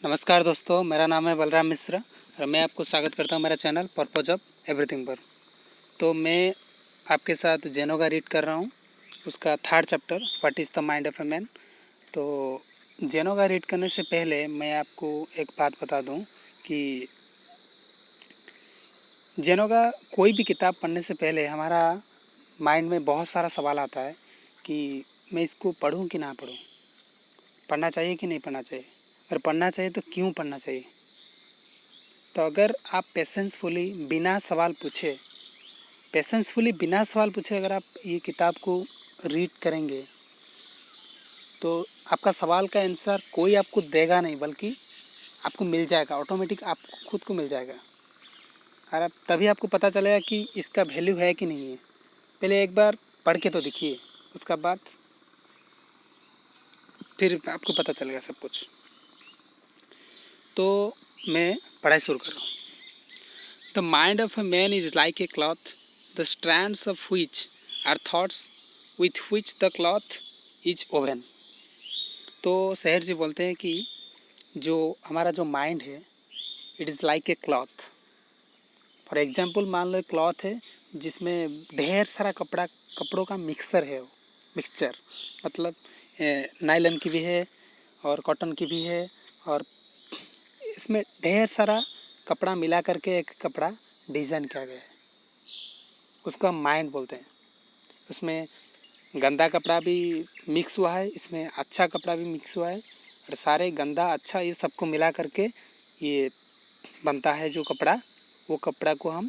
नमस्कार दोस्तों, मेरा नाम है बलराम मिश्रा और मैं आपको स्वागत करता हूं मेरा चैनल पर्पज ऑफ एवरीथिंग पर। तो मैं आपके साथ जेनोगा रीड कर रहा हूं, उसका third chapter what is the mind of a man. तो जेनोगा रीड करने से पहले मैं आपको एक बात बता दूं कि जेनोगा कोई भी किताब पढ़ने से पहले हमारा माइंड में बहुत सारा सवाल आता है कि मैं इसको पढ़ूँ कि ना पढ़ूँ, पढ़ना चाहिए कि नहीं पढ़ना चाहिए, अगर पढ़ना चाहिए तो क्यों पढ़ना चाहिए। तो अगर आप पेशेंसफुली बिना सवाल पूछे अगर आप ये किताब को रीड करेंगे तो आपका सवाल का आंसर कोई आपको देगा नहीं, बल्कि आपको मिल जाएगा, ऑटोमेटिक आपको खुद को मिल जाएगा। और आप तभी आपको पता चलेगा कि इसका वैल्यू है कि नहीं है। पहले एक बार पढ़ के तो देखिए, उसका बाद फिर आपको पता चलेगा सब कुछ। तो मैं पढ़ाई शुरू कर रहा हूँ। The mind of a man is like a cloth, the strands of which are thoughts with which the cloth is woven. तो शहर जी बोलते हैं कि जो हमारा जो माइंड है it is like a cloth. For example मान लो एक क्लॉथ है जिसमें ढेर सारा कपड़ों का मिक्सचर मतलब नायलन की भी है और कॉटन की भी है, और इसमें ढेर सारा कपड़ा मिला करके एक कपड़ा डिज़ाइन किया गया है, उसको हम माइंड बोलते हैं। उसमें गंदा कपड़ा भी मिक्स हुआ है, इसमें अच्छा कपड़ा भी मिक्स हुआ है, और सारे गंदा अच्छा ये सबको मिला करके ये बनता है जो कपड़ा। वो कपड़ा को हम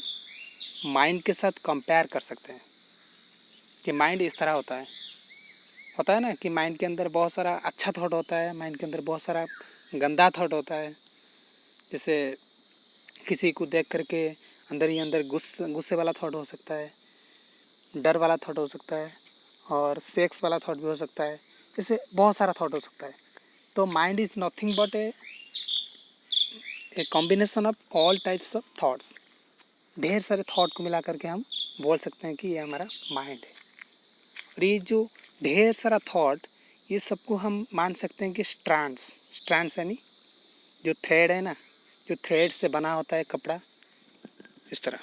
माइंड के साथ कंपेयर कर सकते हैं कि माइंड इस तरह होता है ना, कि माइंड के अंदर बहुत सारा अच्छा थॉट होता है, माइंड के अंदर बहुत सारा गंदा थॉट होता है। जैसे किसी को देख करके अंदर ही अंदर गुस्से वाला थॉट हो सकता है, डर वाला थॉट हो सकता है, और सेक्स वाला थॉट भी हो सकता है। जैसे बहुत सारा थॉट हो सकता है। तो mind is nothing but a combination of all types of thoughts. ढेर सारे थॉट को मिला करके हम बोल सकते हैं कि ये हमारा माइंड है। और ये जो ढेर सारा थॉट, ये सबको हम मान सकते हैं कि स्ट्रैंड्स यानी जो थ्रेड है ना, जो थ्रेड से बना होता है कपड़ा, इस तरह।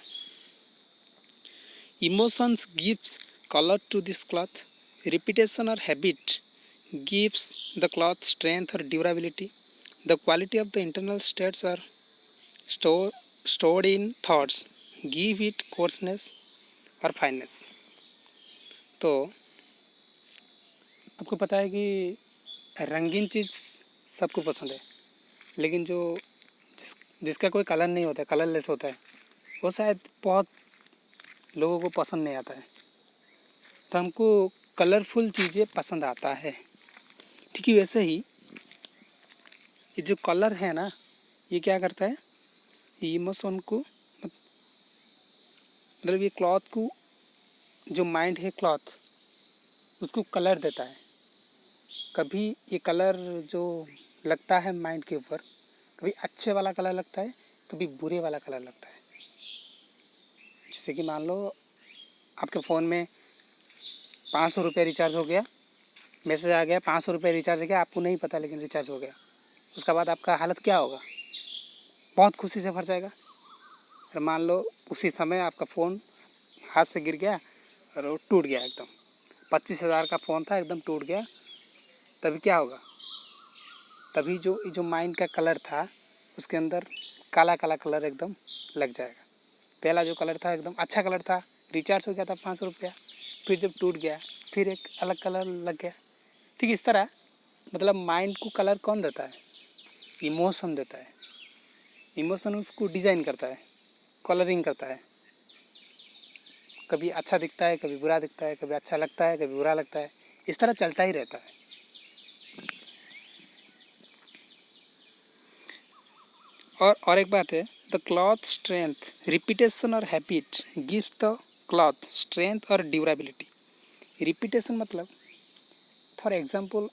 Emotions gives colour to this cloth, repetition और habit gives the cloth strength or durability. The quality of the internal states are stored in thoughts give it coarseness or fineness. तो आपको पता है कि रंगीन चीज़ सबको पसंद है, लेकिन जिसका कोई कलर नहीं होता है, कलरलेस होता है, वो शायद बहुत लोगों को पसंद नहीं आता है। तो हमको कलरफुल चीज़ें पसंद आता है। ठीक है, वैसे ही ये जो कलर है ना, ये क्या करता है, ये इमोशन को मतलब ये क्लॉथ को, जो माइंड है क्लॉथ, उसको कलर देता है। कभी ये कलर जो लगता है माइंड के ऊपर, कभी अच्छे वाला कलर लगता है, कभी बुरे वाला कलर लगता है। जैसे कि मान लो आपके फ़ोन में 500 रुपये रिचार्ज हो गया, मैसेज आ गया 500 रुपये रिचार्ज हो गया, आपको नहीं पता लेकिन रिचार्ज हो गया। उसके बाद आपका हालत क्या होगा, बहुत खुशी से भर जाएगा। और मान लो उसी समय आपका फ़ोन हाथ से गिर गया और वो टूट गया एकदम, 25,000 का फ़ोन था, एकदम टूट गया। तभी क्या होगा, तभी जो माइंड का कलर था उसके अंदर काला काला कलर एकदम लग जाएगा। पहला जो कलर था एकदम अच्छा कलर था, रिचार्ज हो गया था 500 रुपया, फिर जब टूट गया फिर एक अलग कलर लग गया। ठीक इस तरह मतलब माइंड को कलर कौन देता है, इमोशन देता है। इमोशन उसको डिज़ाइन करता है, कलरिंग करता है। कभी अच्छा दिखता है, कभी बुरा दिखता है, कभी अच्छा लगता है, कभी बुरा लगता है, इस तरह चलता ही रहता है। और एक बात है, द क्लॉथ स्ट्रेंथ रिपीटेशन और habit gives the cloth strength और ड्यूरेबिलिटी। रिपीटेशन मतलब फॉर एग्जांपल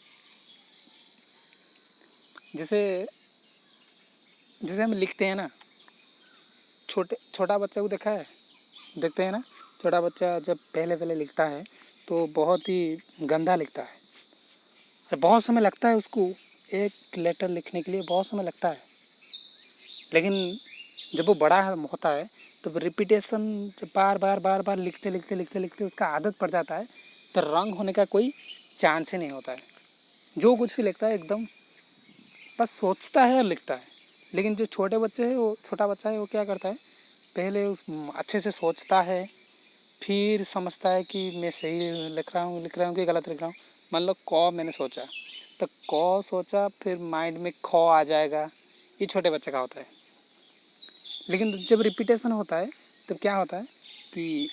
जैसे जैसे हम लिखते हैं ना, छोटा बच्चा को देखते हैं ना, छोटा बच्चा जब पहले लिखता है तो बहुत ही गंदा लिखता है, और बहुत समय लगता है उसको एक लेटर लिखने के लिए बहुत समय लगता है, लेकिन जब वो बड़ा होता है तो रिपीटेशन जब बार बार बार बार लिखते लिखते लिखते लिखते उसका आदत पड़ जाता है तो रंग होने का कोई चांस ही नहीं होता है। जो कुछ भी लिखता है एकदम बस सोचता है और लिखता है। लेकिन जो छोटे बच्चे हैं, वो छोटा बच्चा है, वो क्या करता है, पहले अच्छे से सोचता है, फिर समझता है कि मैं सही लिख रहा हूँ कि गलत लिख रहा हूँ। मान लो क मैंने सोचा तो क सोचा, फिर माइंड में ख आ जाएगा, ये छोटे बच्चे का होता है। लेकिन जब रिपीटेशन होता है तब क्या होता है कि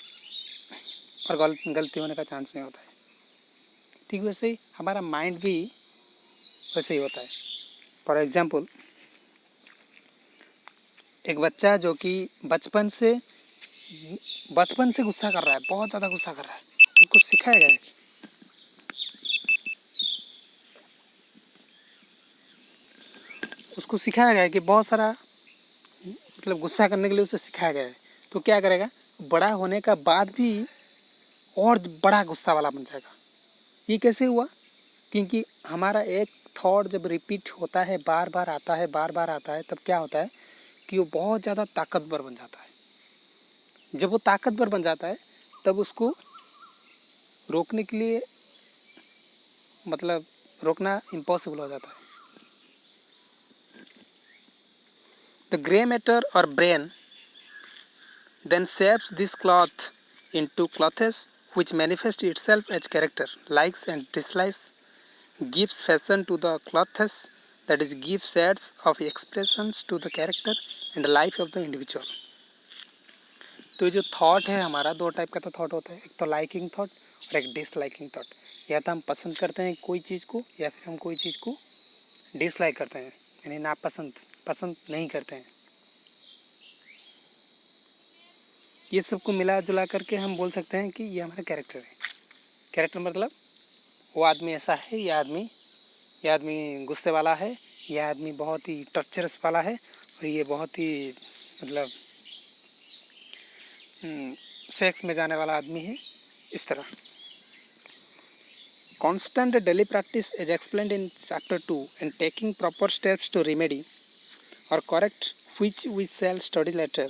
और गलती होने का चांस नहीं होता है। ठीक वैसे ही हमारा माइंड भी वैसे ही होता है। फॉर एग्जाम्पल, एक बच्चा जो कि बचपन से गुस्सा कर रहा है, बहुत ज़्यादा गुस्सा कर रहा है, उसको सिखाया गया है, कि बहुत सारा मतलब गुस्सा करने के लिए उसे सिखाया गया है। तो क्या करेगा, बड़ा होने का बाद भी और बड़ा गुस्सा वाला बन जाएगा। ये कैसे हुआ? क्योंकि हमारा एक थॉट जब रिपीट होता है, बार बार आता है, बार बार आता है, तब क्या होता है कि वो बहुत ज़्यादा ताकतवर बन जाता है। जब वो ताकतवर बन जाता है तब उसको रोकने के लिए मतलब रोकना इम्पॉसिबल हो जाता है। द ग्रे मैटर और brain then shapes this cloth into clothes which manifest itself as character, likes and dislikes, gives fashion to the clothes, that is gives shades of expressions to the character and the life of the individual. तो जो thought है हमारा, दो type का तो thought होता है, एक तो लाइकिंग थॉट और एक डिसलाइकिंग थॉट। या तो हम पसंद करते हैं कोई चीज़ को, या फिर हम कोई चीज़ को डिसलाइक करते हैं, यानी पसंद नहीं करते हैं। ये सबको मिला जुला करके हम बोल सकते हैं कि ये हमारा कैरेक्टर है। कैरेक्टर मतलब वो आदमी ऐसा है, ये आदमी गुस्से वाला है, ये आदमी बहुत ही टर्चरस वाला है, और ये बहुत ही मतलब सेक्स में जाने वाला आदमी है, इस तरह। Constant daily practice is explained in chapter 2 and taking proper steps to remedy or correct which we shall study later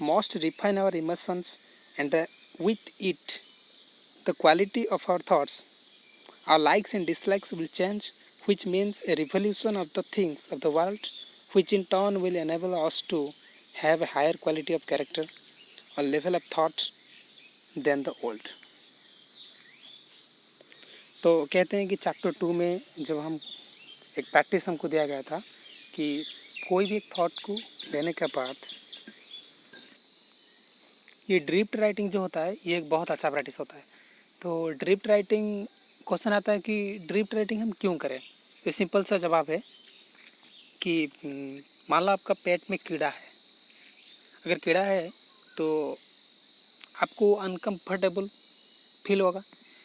must refine our emotions and with it the quality of our thoughts. Our likes and dislikes will change, which means a revolution of the things of the world, which in turn will enable us to have a higher quality of character or level of thought than the old. तो कहते हैं कि chapter 2 में जब हम एक practice हमको दिया गया था कि कोई भी एक थॉट को लेने के बाद ये ड्रिफ्ट राइटिंग जो होता है, ये एक बहुत अच्छा प्रैक्टिस होता है। तो ड्रिफ्ट राइटिंग क्वेश्चन आता है कि ड्रिफ्ट राइटिंग हम क्यों करें? तो सिंपल सा जवाब है कि मान लो आपका पेट में कीड़ा है। अगर कीड़ा है तो आपको अनकम्फर्टेबल फील होगा।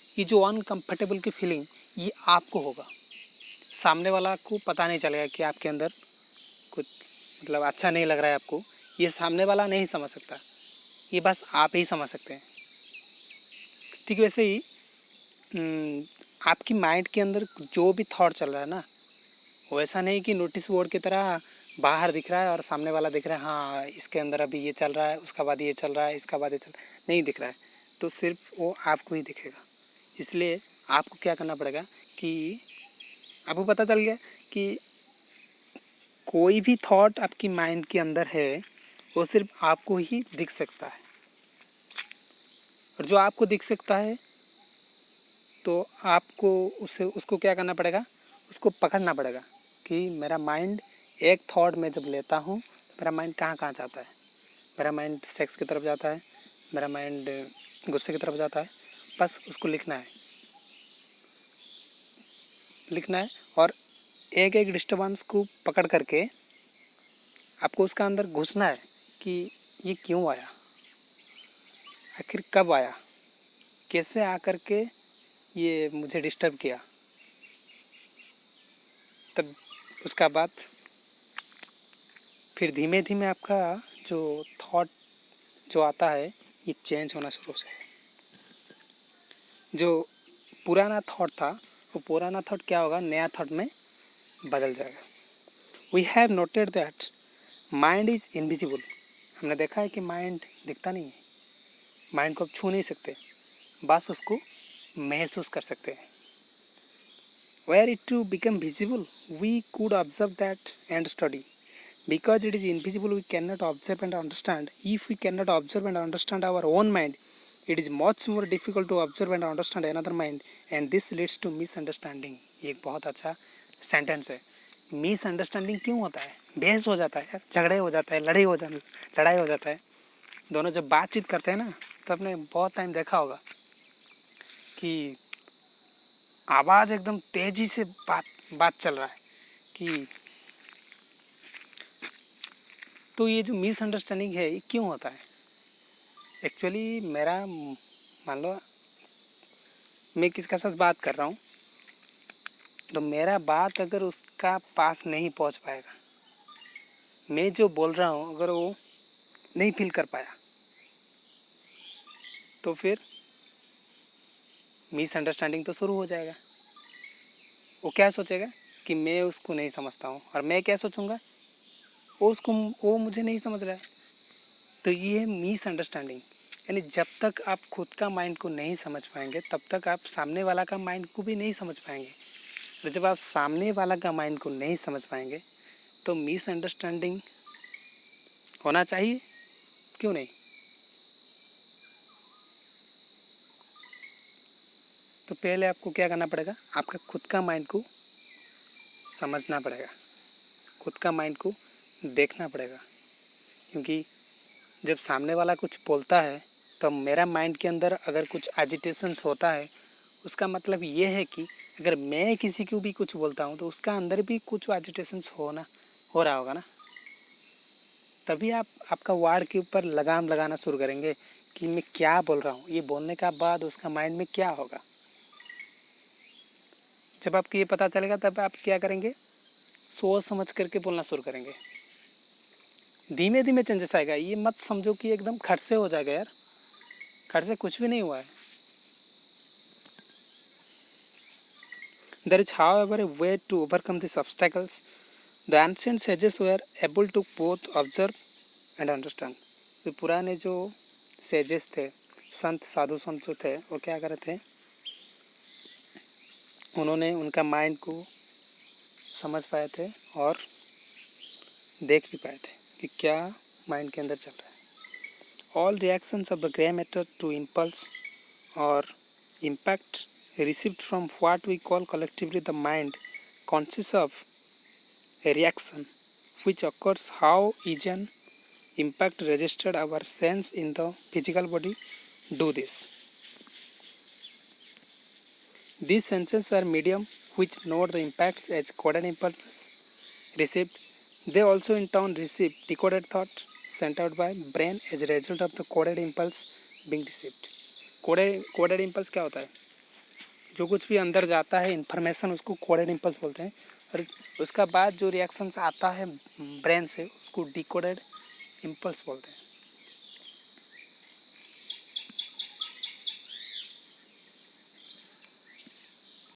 ये जो अनकम्फर्टेबल की फीलिंग, ये आपको होगा, सामने वाला को पता नहीं चलेगा कि आपके अंदर कुछ मतलब अच्छा नहीं लग रहा है आपको। ये सामने वाला नहीं समझ सकता, ये बस आप ही समझ सकते हैं। ठीक वैसे ही आपकी माइंड के अंदर जो भी थॉट चल रहा है ना, वो ऐसा नहीं कि नोटिस बोर्ड की तरह बाहर दिख रहा है और सामने वाला दिख रहा है, हाँ इसके अंदर अभी ये चल रहा है, उसका बाद ये चल रहा है, इसका बाद ये चल नहीं दिख रहा है। तो सिर्फ वो आपको ही दिखेगा। इसलिए आपको क्या करना पड़ेगा कि आपको पता चल गया कि कोई भी थॉट आपकी माइंड के अंदर है, वो सिर्फ आपको ही दिख सकता है। और जो आपको दिख सकता है तो आपको उसको क्या करना पड़ेगा, उसको पकड़ना पड़ेगा कि मेरा माइंड एक थॉट में जब लेता हूँ, मेरा माइंड कहाँ कहाँ जाता है। मेरा माइंड सेक्स की तरफ जाता है, मेरा माइंड गुस्से की तरफ जाता है। बस उसको लिखना है और एक एक डिस्टर्बेंस को पकड़ करके आपको उसका अंदर घुसना है कि ये क्यों आया, आखिर कब आया, कैसे आकर के ये मुझे डिस्टर्ब किया। तब उसका बाद फिर धीमे धीमे आपका जो थॉट जो आता है, ये चेंज होना शुरू हो जाएगा। जो पुराना थॉट था, वो पुराना थॉट क्या होगा, नया थॉट में बदल जाएगा। We have noted that mind is invisible. हमने देखा है कि माइंड दिखता नहीं है, माइंड को आप छू नहीं सकते, बस उसको महसूस कर सकते हैं। Were it to become visible we could observe that and study. Because it is invisible, we cannot observe and understand. If we cannot observe and understand our own mind, it is much more difficult to observe and understand another mind, and this leads to misunderstanding. ये एक बहुत अच्छा sentence है। Misunderstanding क्यों होता है? बहस हो जाता है यार, झगड़े हो जाता है, लड़ाई हो जाता है। दोनों जब बातचीत करते हैं ना, तो आपने बहुत टाइम देखा होगा कि आवाज़ एकदम तेजी से बात चल रहा है कि, तो ये जो मिसअंडरस्टैंडिंग है ये क्यों होता है? एक्चुअली मेरा, मान लो मैं किसका साथ बात कर रहा हूँ, तो मेरा बात अगर उसका पास नहीं पहुँच पाएगा, मैं जो बोल रहा हूँ अगर वो नहीं फील कर पाया, तो फिर मिसअंडरस्टैंडिंग तो शुरू हो जाएगा। वो क्या सोचेगा कि मैं उसको नहीं समझता हूँ, और मैं क्या सोचूंगा वो मुझे नहीं समझ रहा है। तो ये है मिसअंडरस्टैंडिंग। यानी जब तक आप खुद का माइंड को नहीं समझ पाएंगे, तब तक आप सामने वाला का माइंड को भी नहीं समझ पाएंगे। और जब आप सामने वाला का माइंड को नहीं समझ पाएंगे, तो मिसअंडरस्टैंडिंग होना चाहिए, क्यों नहीं? तो पहले आपको क्या करना पड़ेगा, आपका खुद का माइंड को समझना पड़ेगा, खुद का माइंड को देखना पड़ेगा। क्योंकि जब सामने वाला कुछ बोलता है, तो मेरा माइंड के अंदर अगर कुछ एजिटेशंस होता है, उसका मतलब ये है कि अगर मैं किसी को भी कुछ बोलता हूँ, तो उसका अंदर भी कुछ एजिटेशंस हो रहा होगा ना। तभी आप आपका वर्ड के ऊपर लगाम लगाना शुरू करेंगे कि मैं क्या बोल रहा हूँ, ये बोलने का बाद उसका माइंड में क्या होगा। जब आपको ये पता चलेगा, तब आप क्या करेंगे, सोच समझ करके बोलना शुरू करेंगे। धीमे धीमे चेंजेस आएगा। ये मत समझो कि एकदम खट से हो जाएगा यार, खट से कुछ भी नहीं हुआ है। There is, however, a way to overcome these obstacles. The ancient sages were able to both observe and understand. तो पुराने जो सेजेस थे, संत साधु संत जो थे, वो क्या कर रहे थे, उन्होंने उनका माइंड को समझ पाए थे और देख भी पाए थे कि क्या माइंड के अंदर चल रहा है। All reactions of the gray matter to impulse or impact received from what we call collectively the mind consists of a reaction which occurs how each an impact registered our sense in the physical body do this. These senses are medium which note the impacts as coded impulses received. They also in turn receive decoded thought sent out by brain as a result of the coded impulse being received. Coded impulse क्या होता है? जो कुछ भी अंदर जाता है information, उसको कोडेड इम्पल्स बोलते हैं, और उसका बाद जो रिएक्शंस आता है ब्रेन से, उसको डिकोडेड इम्पल्स बोलते हैं।